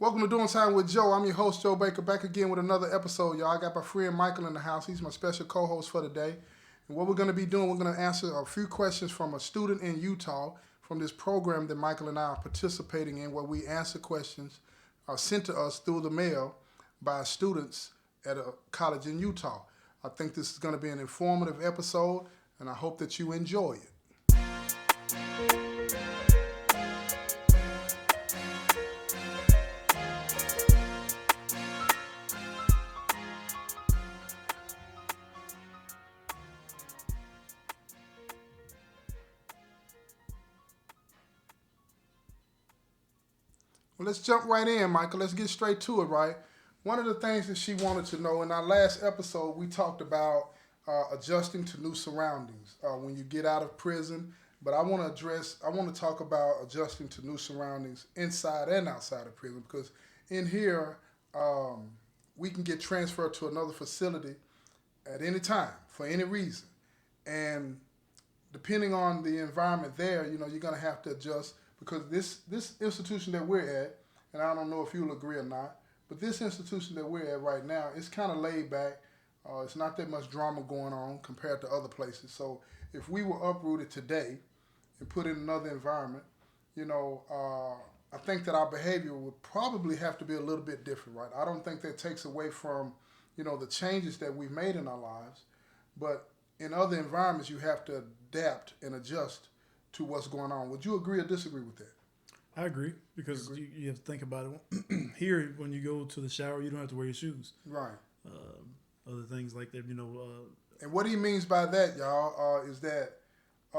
Welcome to Doing Time with Joe. I'm your host, Joe Baker, back again with another episode, y'all. I got my friend Michael in the house. He's my special co-host for today. And what we're going to be doing, we're going to answer a few questions from a student in Utah from this program that Michael and I are participating in, where we answer questions sent to us through the mail by students at a college in Utah. I think this is going to be an informative episode, and I hope that you enjoy it. Well, let's jump right in, Michael. Let's get straight to it, right? One of the things that she wanted to know in our last episode, we talked about adjusting to new surroundings when you get out of prison. But I want to talk about adjusting to new surroundings inside and outside of prison, because in here, we can get transferred to another facility at any time for any reason. And depending on the environment there, you're going to have to adjust, because this institution that we're at, and I don't know if you'll agree or not, but this institution that we're at right now, it's kind of laid back. It's not that much drama going on compared to other places. So if we were uprooted today and put in another environment, I think that our behavior would probably have to be a little bit different, right? I don't think that takes away from, the changes that we've made in our lives, but in other environments, you have to adapt and adjust to what's going on. Would you agree or disagree with that? I agree, because you have to think about it. Here, when you go to the shower, you don't have to wear your shoes. Right. Other things like that, And what he means by that, y'all, is that,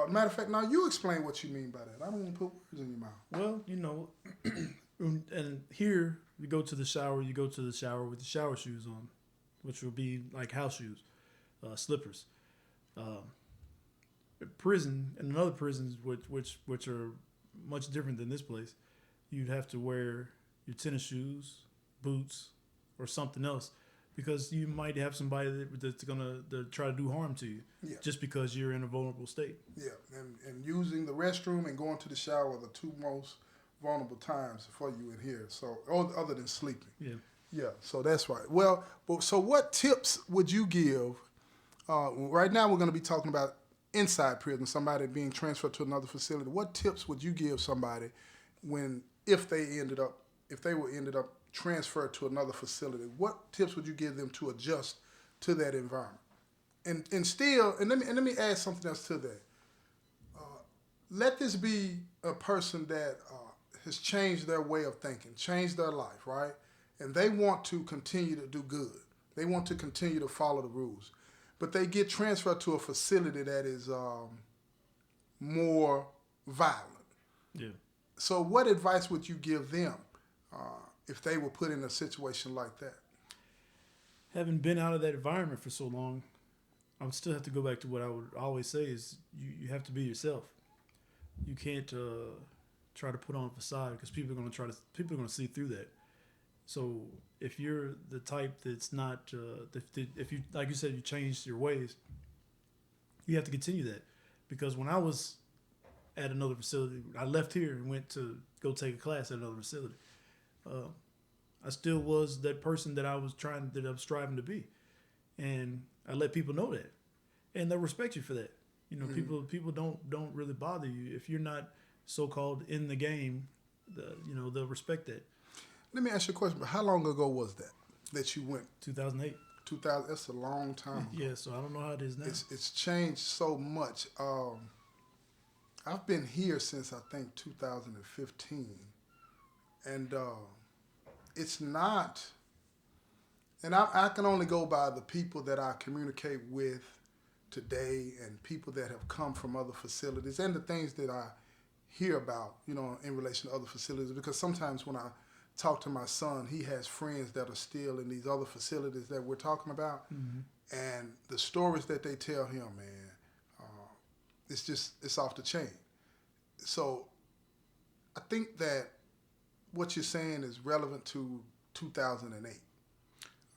matter of fact, now you explain what you mean by that. I don't want to put words in your mouth. Well, and here, you go to the shower with the shower shoes on, which will be like house shoes, slippers. Prison and other prisons, which are much different than this place, you'd have to wear your tennis shoes, boots, or something else, because you might have somebody that's gonna try to do harm to you, just because you're in a vulnerable state. Yeah, and using the restroom and going to the shower are the two most vulnerable times for you in here. So, other than sleeping. Yeah. So that's right. Well, so what tips would you give? Right now, we're going to be talking about inside prison, somebody being transferred to another facility. What tips would you give somebody if they were ended up transferred to another facility? What tips would you give them to adjust to that environment? And let me add something else to that. Let this be a person that has changed their way of thinking, changed their life, right? And they want to continue to do good. They want to continue to follow the rules. But they get transferred to a facility that is more violent. Yeah. So what advice would you give them if they were put in a situation like that? Having been out of that environment for so long, I would still have to go back to what I would always say is you have to be yourself. You can't try to put on a facade, because people are going to see through that. So if you're the type that's not, if you, like you said, you changed your ways, you have to continue that. Because when I was at another facility, I left here and went to go take a class at another facility. I still was that person that I was striving to be, and I let people know that, and they'll respect you for that. People don't really bother you if you're not so-called in the game. They'll respect that. Let me ask you a question. How long ago was that you went? 2008. 2000. That's a long time ago. Yeah, so I don't know how it is now. It's changed so much. I've been here since I think 2015, and it's not. And I can only go by the people that I communicate with today, and people that have come from other facilities, and the things that I hear about, in relation to other facilities. Because sometimes when I talk to my son, he has friends that are still in these other facilities that we're talking about, and the stories that they tell him, man, it's off the chain. So I think that what you're saying is relevant to 2008.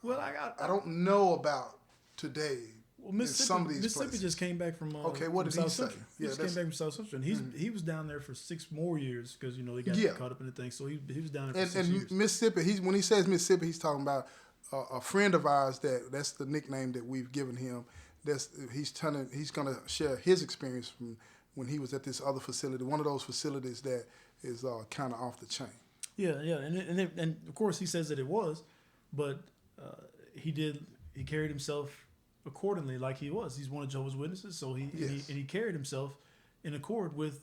Well, I don't know about today Well, some of these Mississippi places. just came back from Okay, what from did he South say? Central. He Yeah, just came back from South Central, and he was down there for 6 more years because they got Yeah. caught up in the thing. So he was down there for And 6 years. Mississippi, when he says Mississippi, he's talking about a friend of ours that's the nickname that we've given him. He's going to share his experience from when he was at this other facility, one of those facilities that is kind of off the chain. Yeah, and of course he says that it was, but he carried himself accordingly like he was. He's one of Jehovah's Witnesses, so he carried himself in accord with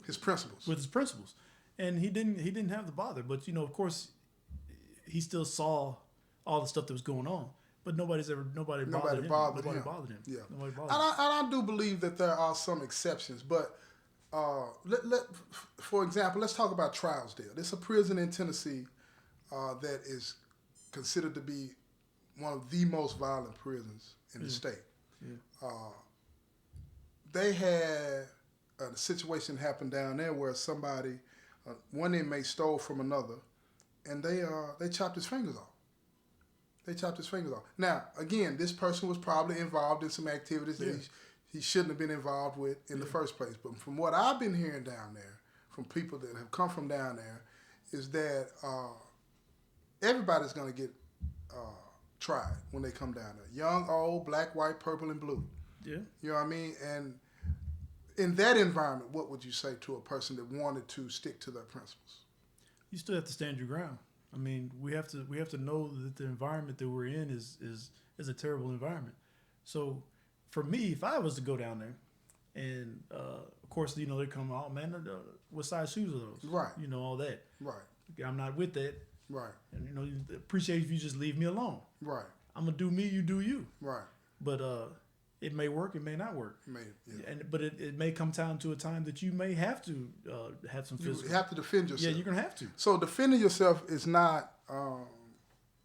his principles. And he didn't have the bother. But of course, he still saw all the stuff that was going on. But nobody bothered him. Yeah. Nobody bothered him. And I do believe that there are some exceptions, but for example, let's talk about Trousdale. It's a prison in Tennessee that is considered to be one of the most violent prisons in the state. Yeah. They had a situation happen down there where somebody, one inmate stole from another, and they chopped his fingers off. Now, again, this person was probably involved in some activities that he shouldn't have been involved with in the first place. But from what I've been hearing down there, from people that have come from down there, is that everybody's going to get tried when they come down there. Young, old, black, white, purple, and blue. Yeah. You know what I mean? And in that environment, what would you say to a person that wanted to stick to their principles? You still have to stand your ground. I mean, we have to know that the environment that we're in is a terrible environment. So, for me, if I was to go down there, and of course, they come, oh man, what size shoes are those? Right. All that. Right. I'm not with that. Right. And appreciate if you just leave me alone. Right. I'm gonna do me, you do you. Right. But it may work, it may not work. But it may come down to a time that you may have to have some physical. You have to defend yourself. Yeah, you're gonna have to. So defending yourself is not.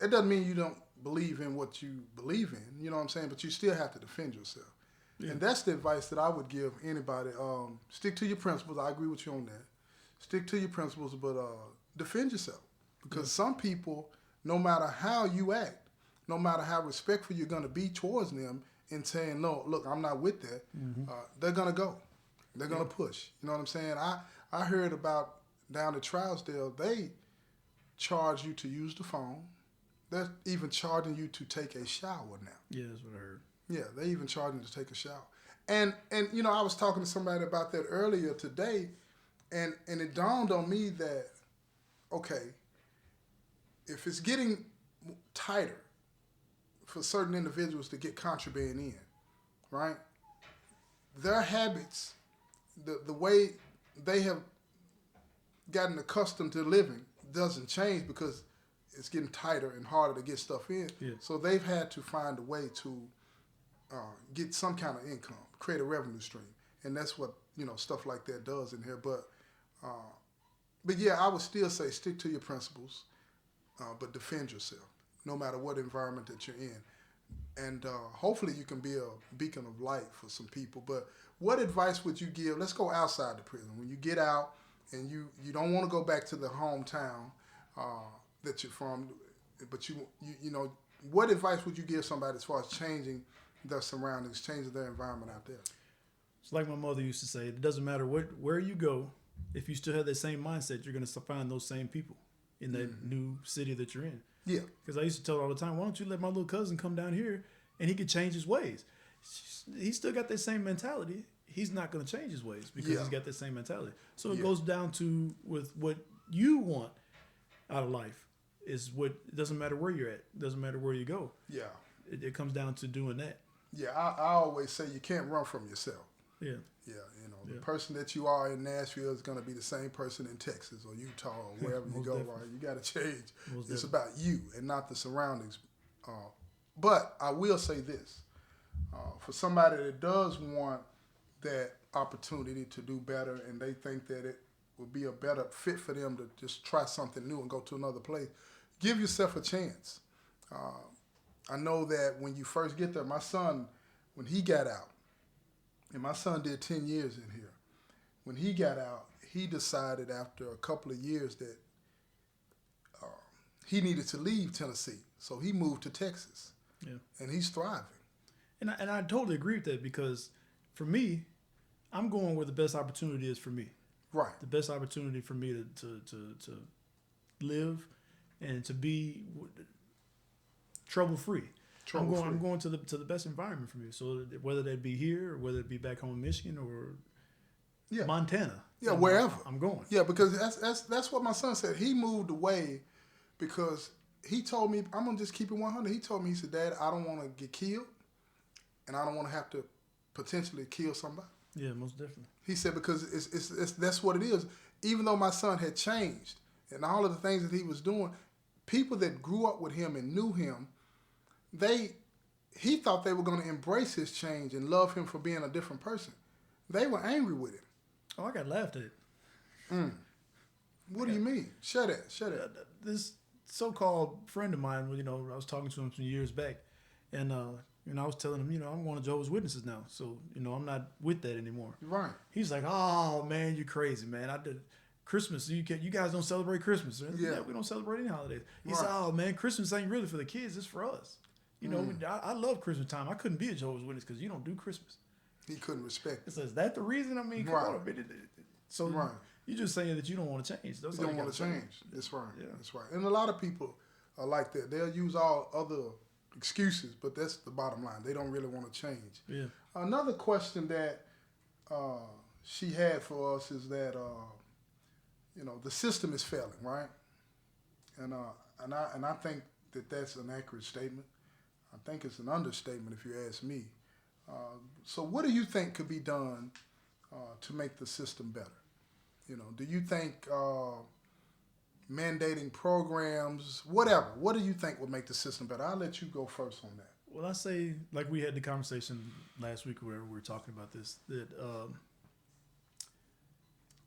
It doesn't mean you don't believe in what you believe in. You know what I'm saying? But you still have to defend yourself. Yeah. And that's the advice that I would give anybody. Stick to your principles. I agree with you on that. Stick to your principles, but defend yourself. Because some people, no matter how you act, no matter how respectful you're going to be towards them, in saying, no, look, I'm not with that, they're going to go. They're going to push. You know what I'm saying? I heard about down at Trousdale, they charge you to use the phone. They're even charging you to take a shower now. Yeah, that's what I heard. Yeah, they even charging you to take a shower. And I was talking to somebody about that earlier today, and it dawned on me that, okay, if it's getting tighter for certain individuals to get contraband in, right? Their habits, the way they have gotten accustomed to living doesn't change because it's getting tighter and harder to get stuff in. Yeah. So they've had to find a way to get some kind of income, create a revenue stream. And that's what, stuff like that does in here. But yeah, I would still say stick to your principles, but defend yourself, no matter what environment that you're in. And hopefully you can be a beacon of light for some people. But what advice would you give? Let's go outside the prison. When you get out and you don't want to go back to the hometown that you're from, but you what advice would you give somebody as far as changing their surroundings, changing their environment out there? It's like my mother used to say, it doesn't matter where you go, if you still have that same mindset, you're going to find those same people in that new city that you're in. Yeah. Because I used to tell her all the time, why don't you let my little cousin come down here and he could change his ways? He's still got that same mentality. He's not going to change his ways because he's got that same mentality. So it goes down to with what you want out of life is what, it doesn't matter where you're at. It doesn't matter where you go. Yeah. It comes down to doing that. Yeah, I always say you can't run from yourself. Yeah. Yeah, the person that you are in Nashville is going to be the same person in Texas or Utah or wherever you go, right? You got to change. It's about you and not the surroundings. But I will say this. For somebody that does want that opportunity to do better and they think that it would be a better fit for them to just try something new and go to another place, give yourself a chance. I know that when you first get there, my son, when he got out, and my son did 10 years in here. When he got out, he decided after a couple of years that he needed to leave Tennessee. So he moved to Texas. Yeah. And he's thriving. And I totally agree with that because for me, I'm going where the best opportunity is for me. Right. The best opportunity for me to live and to be trouble free. I'm going to the best environment for me. So whether that be here or whether it be back home in Michigan or Montana. Yeah, wherever. I'm going. Yeah, because that's what my son said. He moved away because he told me, I'm gonna just keep it 100. He told me, he said, Dad, I don't want to get killed, and I don't want to have to potentially kill somebody. Yeah, most definitely. He said because it's that's what it is. Even though my son had changed and all of the things that he was doing, people that grew up with him and knew him, he thought they were going to embrace his change and love him for being a different person. They were angry with him. Oh, I got laughed at. What do you mean? Shut it. This so-called friend of mine, I was talking to him some years back, and I was telling him, I'm going to Jehovah's Witnesses now, so I'm not with that anymore. Right. He's like, "Oh man, you're crazy, man. I did Christmas. You guys don't celebrate Christmas. Yeah, we don't celebrate any holidays." He said, "Oh man, Christmas ain't really for the kids. It's for us. I love Christmas time. I couldn't be a Jehovah's Witness because you don't do Christmas." He couldn't respect it. So is that the reason? I mean, come on. So you're just saying that you don't want to change. You don't want to change. That's right. Yeah. That's right. And a lot of people are like that. They'll use all other excuses, but that's the bottom line. They don't really want to change. Yeah. Another question that she had for us is that the system is failing, right? And I think that that's an accurate statement. I think it's an understatement if you ask me. So what do you think could be done to make the system better? Do you think mandating programs, whatever, what do you think would make the system better? I'll let you go first on that. Well, I say, like we had the conversation last week where we were talking about this, that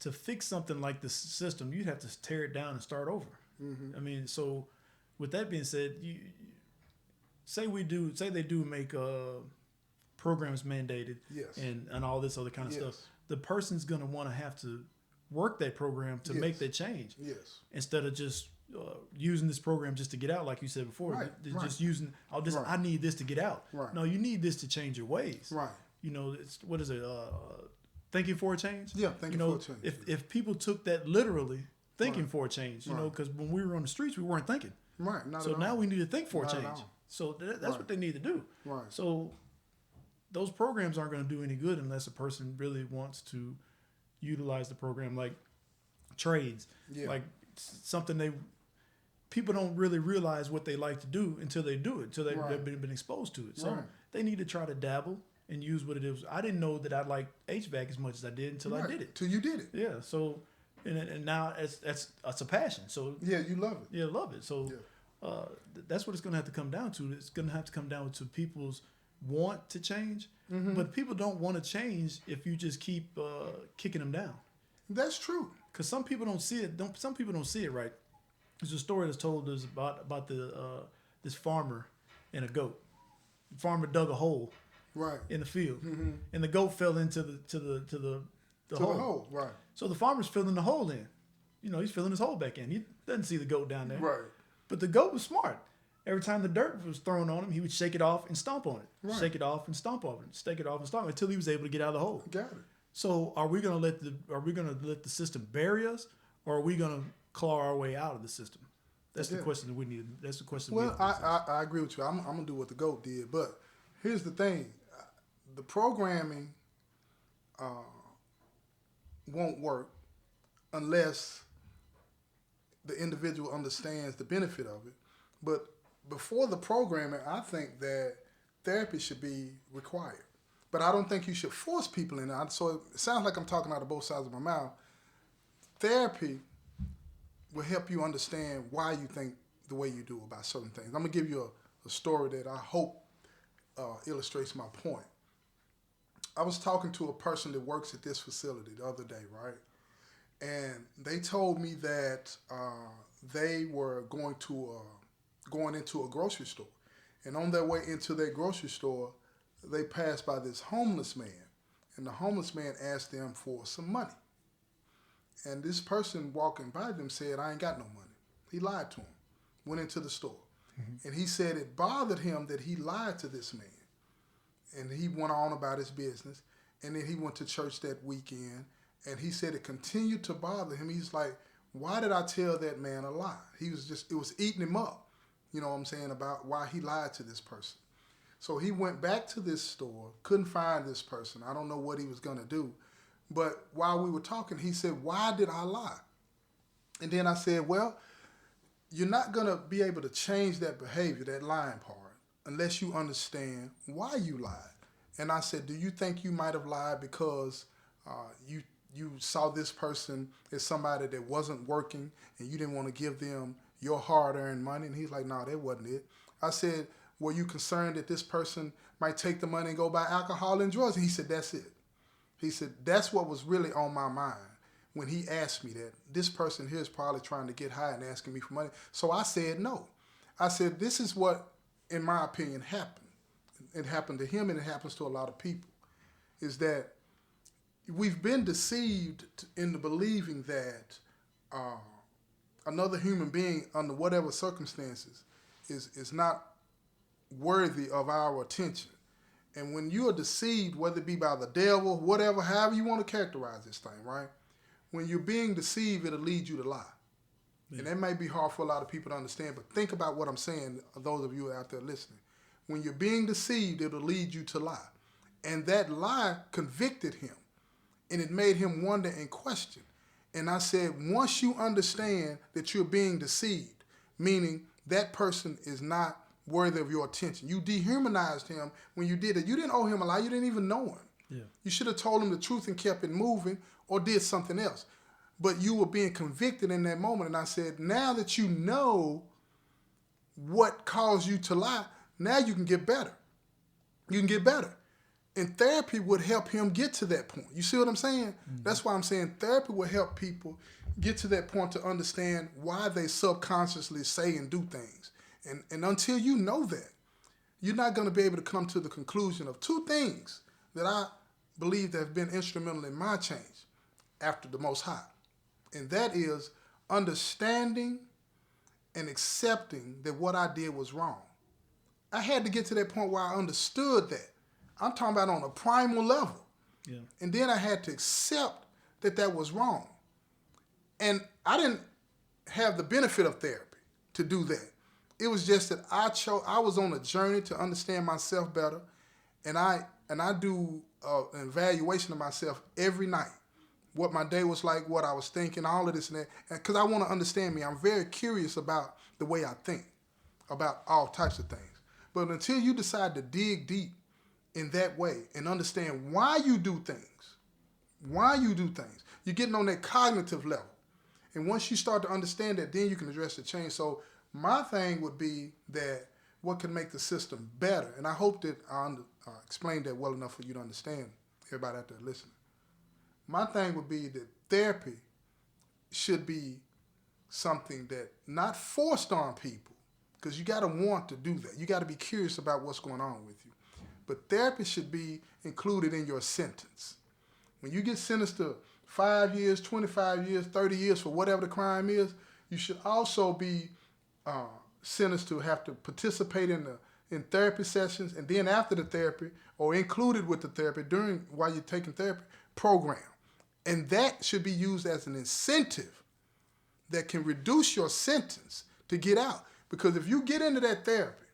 to fix something like this system, you'd have to tear it down and start over. Mm-hmm. I mean, so with that being said, say they do make programs mandated, yes, and all this other kind of stuff. The person's going to want to have to work that program to make that change. Yes. Instead of just using this program just to get out, like you said before. Right. Just using, I need this to get out. Right. No, you need this to change your ways. Right. What is it? Thinking for a change? Yeah, thinking for a change. If people took that literally, thinking for a change, because when we were on the streets, we weren't thinking. Right. So now we need to think for a change. So that's what they need to do. Right. So those programs aren't going to do any good unless a person really wants to utilize the program, like trades, like something people don't really realize what they like to do until they do it, until they've been exposed to it. So they need to try to dabble and use what it is. I didn't know that I liked HVAC as much as I did until I did it. Till you did it. Yeah. So and now it's a passion. So yeah, you love it. Yeah, love it. So that's what it's going to have to come down to. It's going to have to come down to people's want to change, but people don't want to change if you just keep kicking them down. That's true. Because some people don't see it. Some people don't see it right. There's a story that's told us about this farmer and a goat. The farmer dug a hole in the field, and the goat fell into the hole. Right. So the farmer's filling the hole in. He's filling his hole back in. He doesn't see the goat down there. Right. But the goat was smart. Every time the dirt was thrown on him, he would shake it off and stomp on it. Right. Shake it off and stomp on it. Shake it off and stomp until he was able to get out of the hole. Got it. So are we gonna let the system bury us, or are we gonna claw our way out of the system? That's the question that we need. That's the question. Well, I agree with you. I'm gonna do what the goat did, but here's the thing: the programming won't work unless the individual understands the benefit of it. But before the programming, I think that therapy should be required. But I don't think you should force people in it. So it sounds like I'm talking out of both sides of my mouth. Therapy will help you understand why you think the way you do about certain things. I'm going to give you a story that I hope illustrates my point. I was talking to a person that works at this facility the other day, right? And they told me that they were going into a grocery store. And on their way into their grocery store, they passed by this homeless man. And the homeless man asked them for some money. And this person walking by them said, "I ain't got no money." He lied to him, went into the store. Mm-hmm. And he said it bothered him that he lied to this man. and he went on about his business. And then he went to church that weekend, and he said it continued to bother him. He's like, why did I tell that man a lie? It was eating him up, you know what I'm saying, about why he lied to this person. So he went back to this store, couldn't find this person. I don't know what he was going to do. But while we were talking, he said, why did I lie? And then I said, well, you're not going to be able to change that behavior, that lying part, unless you understand why you lied. And I said, do you think you might have lied because you saw this person as somebody that wasn't working and you didn't want to give them your hard-earned money? And he's like, no, that wasn't it. I said, were you concerned that this person might take the money and go buy alcohol and drugs? And he said, that's it. He said, that's what was really on my mind when he asked me that. This person here is probably trying to get high and asking me for money. So I said no. I said, this is what, in my opinion, happened. It happened to him and it happens to a lot of people, is that we've been deceived into believing that another human being, under whatever circumstances, is not worthy of our attention. And when you are deceived, whether it be by the devil, whatever, however you want to characterize this thing, right? When you're being deceived, it'll lead you to lie. Yeah. And that may be hard for a lot of people to understand, but think about what I'm saying, those of you out there listening. When you're being deceived, it'll lead you to lie. And that lie convicted him, and it made him wonder and question. And I said, once you understand that you're being deceived, meaning that person is not worthy of your attention. You dehumanized him when you did it. You didn't owe him a lie. You didn't even know him. Yeah. You should have told him the truth and kept it moving or did something else. But you were being convicted in that moment. And I said, now that you know what caused you to lie, now you can get better. You can get better. And therapy would help him get to that point. You see what I'm saying? Mm-hmm. That's why I'm saying therapy will help people get to that point to understand why they subconsciously say and do things. And until you know that, you're not going to be able to come to the conclusion of two things that I believe that have been instrumental in my change after the Most High. And that is understanding and accepting that what I did was wrong. I had to get to that point where I understood that. I'm talking about on a primal level. Yeah. And then I had to accept that that was wrong. And I didn't have the benefit of therapy to do that. It was just that I was on a journey to understand myself better, and I do an evaluation of myself every night, what my day was like, what I was thinking, all of this and that, because I want to understand me. I'm very curious about the way I think about all types of things. But until you decide to dig deep in that way and understand why you do things, you're getting on that cognitive level. And once you start to understand that, then you can address the change. So my thing would be that what can make the system better, and I hope that I explained that well enough for you to understand, everybody out there listening. My thing would be that therapy should be something that not forced on people, because you got to want to do that. You got to be curious about what's going on with you. But therapy should be included in your sentence. When you get sentenced to 5 years, 25 years, 30 years for whatever the crime is, you should also be sentenced to have to participate in therapy sessions, and then after the therapy, or included with the therapy while you're taking therapy, program. And that should be used as an incentive that can reduce your sentence to get out. Because if you get into that therapy,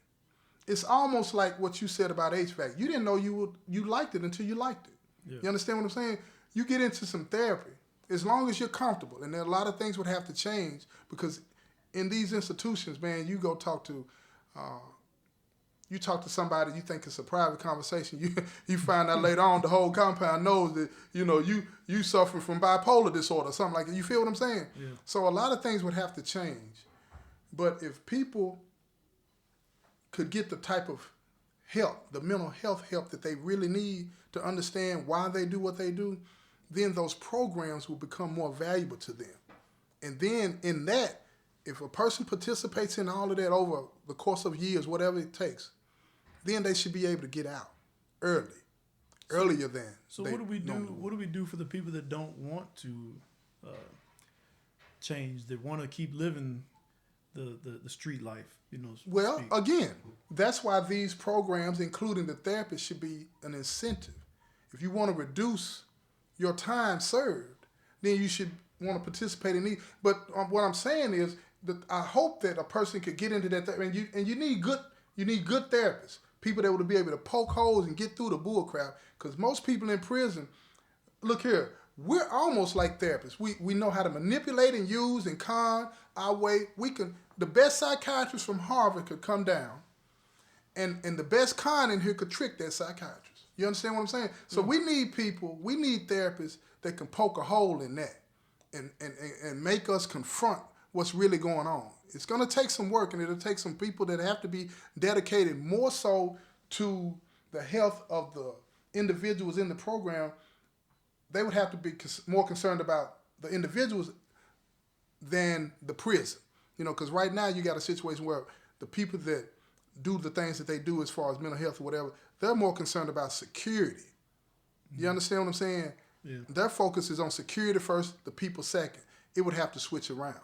it's almost like what you said about HVAC. You didn't know you liked it until you liked it. Yeah. You understand what I'm saying? You get into some therapy, as long as you're comfortable, and there are a lot of things would have to change, because in these institutions, man, you go talk to somebody you think it's a private conversation. You find out later on the whole compound knows that you suffer from bipolar disorder or something like that. You feel what I'm saying? Yeah. So a lot of things would have to change. But if people could get the type of help, the mental health help that they really need to understand why they do what they do, then those programs will become more valuable to them. And then in that, if a person participates in all of that over the course of years, whatever it takes, then they should be able to get out earlier than. So what do we do? What do we do for the people that don't want to change, that want to keep living the street life, Well, speak. again, that's why these programs, including the therapist, should be an incentive. If you want to reduce your time served, then you should want to participate in these. But what I'm saying is that I hope that a person could get into that, and you need good therapists, people that would be able to poke holes and get through the bull crap. Because most people in prison, look here, we're almost like therapists. We know how to manipulate and use and con our way. The best psychiatrist from Harvard could come down, and the best con in here could trick that psychiatrist. You understand what I'm saying? So we need therapists that can poke a hole in that and make us confront what's really going on. It's going to take some work, and it'll take some people that have to be dedicated more so to the health of the individuals in the program. They would have to be more concerned about the individuals than the prison. Because right now you got a situation where the people that do the things that they do as far as mental health or whatever, they're more concerned about security. You understand what I'm saying? Yeah. Their focus is on security first, the people second. It would have to switch around.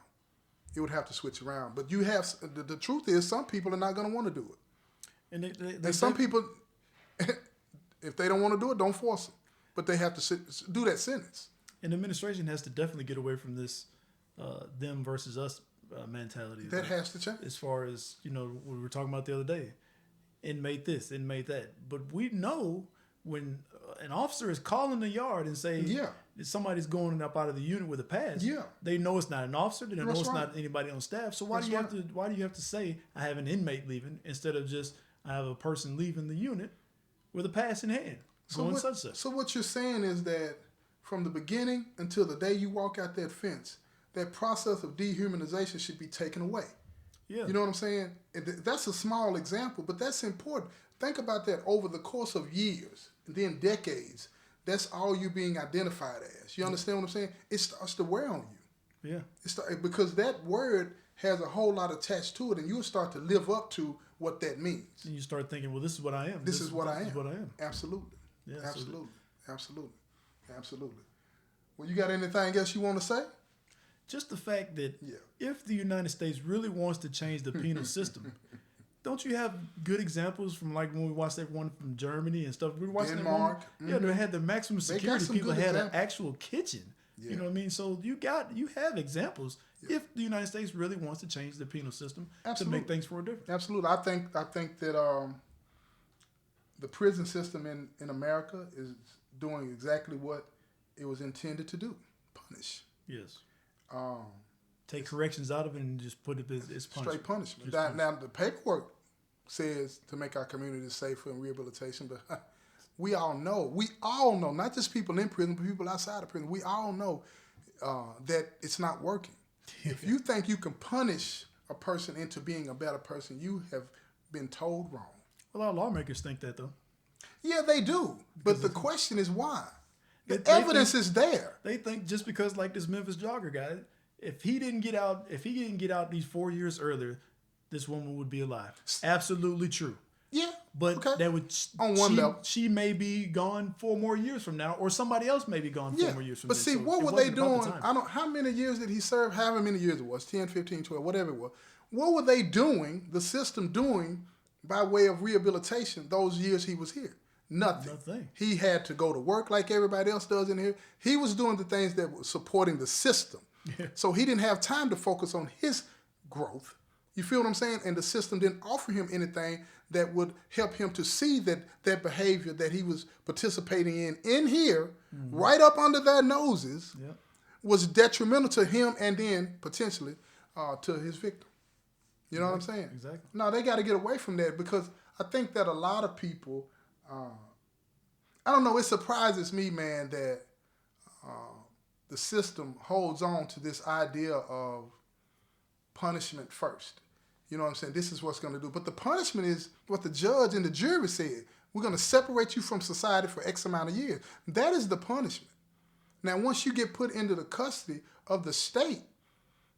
But you have, the truth is, some people are not going to want to do it. And some people, if they don't want to do it, don't force them. But they have to do that sentence. And the administration has to definitely get away from this them versus us mentality. That has to change. As far as, what we were talking about the other day. Inmate this, inmate that. But we know when an officer is calling the yard and saying somebody's going up out of the unit with a pass, they know it's not an officer. They know it's not anybody on staff. So why do you have to say I have an inmate leaving instead of just I have a person leaving the unit with a pass in hand? So what you're saying is that from the beginning until the day you walk out that fence, that process of dehumanization should be taken away. Yeah. You know what I'm saying? That's a small example, but that's important. Think about that over the course of years, and then decades. That's all you being identified as. You understand what I'm saying? It starts to wear on you. Yeah. Because that word has a whole lot attached to it, and you'll start to live up to what that means. And you start thinking, well, this is what I am. This is what I am. What I am. Absolutely. Yeah, Absolutely. Well, you got anything else you want to say? Just the fact that if the United States really wants to change the penal system, don't you have good examples from like when we watched that one from Germany and stuff? We were watching Denmark. Yeah, they had the maximum security. People had an actual kitchen. Yeah. You know what I mean? So you have examples if the United States really wants to change the penal system to make things for a difference. Absolutely. I think that the prison system in America is doing exactly what it was intended to do: punish. Yes. Take corrections out of it and just put it as punishment. Straight punishment. Now, the paperwork says to make our communities safer and rehabilitation, but we all know, not just people in prison, but people outside of prison, we all know that it's not working. If you think you can punish a person into being a better person, you have been told wrong. A lot of lawmakers think that, though. Yeah, they do. But the question is why? The evidence is there. They think just because, like this Memphis jogger guy, if he didn't get out these 4 years earlier, this woman would be alive. Absolutely true. Yeah. But that would on one level, she may be gone 4 more years from now, or somebody else may be gone 4 more years from now. But see, what were they doing? How many years did he serve? However many years it was, 10, 15, 12, whatever it was. What were they doing, the system doing, by way of rehabilitation those years he was here? Nothing. He had to go to work like everybody else does in here. He was doing the things that were supporting the system. Yeah. So he didn't have time to focus on his growth. You feel what I'm saying? And the system didn't offer him anything that would help him to see that behavior that he was participating in here, right up under their noses, was detrimental to him and then potentially to his victim. You know what I'm saying? Exactly. No, they got to get away from that, because I think that a lot of people, I don't know, it surprises me, man, that the system holds on to this idea of punishment first. You know what I'm saying? This is what's going to do. But the punishment is what the judge and the jury said. We're going to separate you from society for X amount of years. That is the punishment. Now, once you get put into the custody of the state,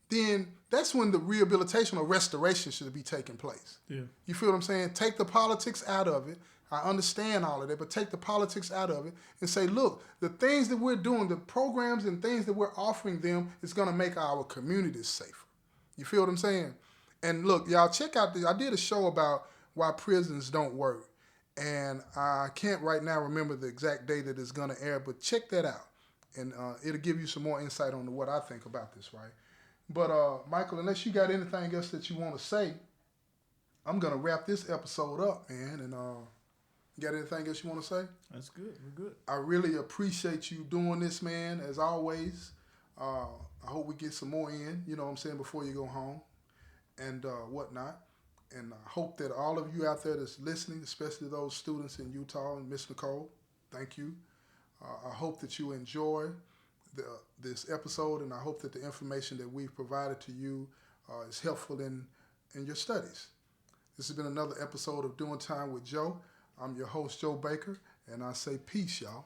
then that's when the rehabilitation or restoration should be taking place. Yeah. You feel what I'm saying? Take the politics out of it. I understand all of that, but take the politics out of it and say, look, the things that we're doing, the programs and things that we're offering them is going to make our communities safer. You feel what I'm saying? And look, y'all, check out this. I did a show about why prisons don't work. And I can't right now remember the exact day that it's going to air, but check that out. And it'll give you some more insight on what I think about this, right? But, Michael, unless you got anything else that you want to say, I'm going to wrap this episode up, man. And you got anything else you want to say? That's good. We're good. I really appreciate you doing this, man, as always. I hope we get some more in, you know what I'm saying, before you go home and whatnot. And I hope that all of you out there that's listening, especially those students in Utah and Miss Nicole, thank you. I hope that you enjoy this episode, and I hope that the information that we've provided to you is helpful in your studies. This has been another episode of Doing Time with Joe. I'm your host, Joe Baker, and I say peace, y'all.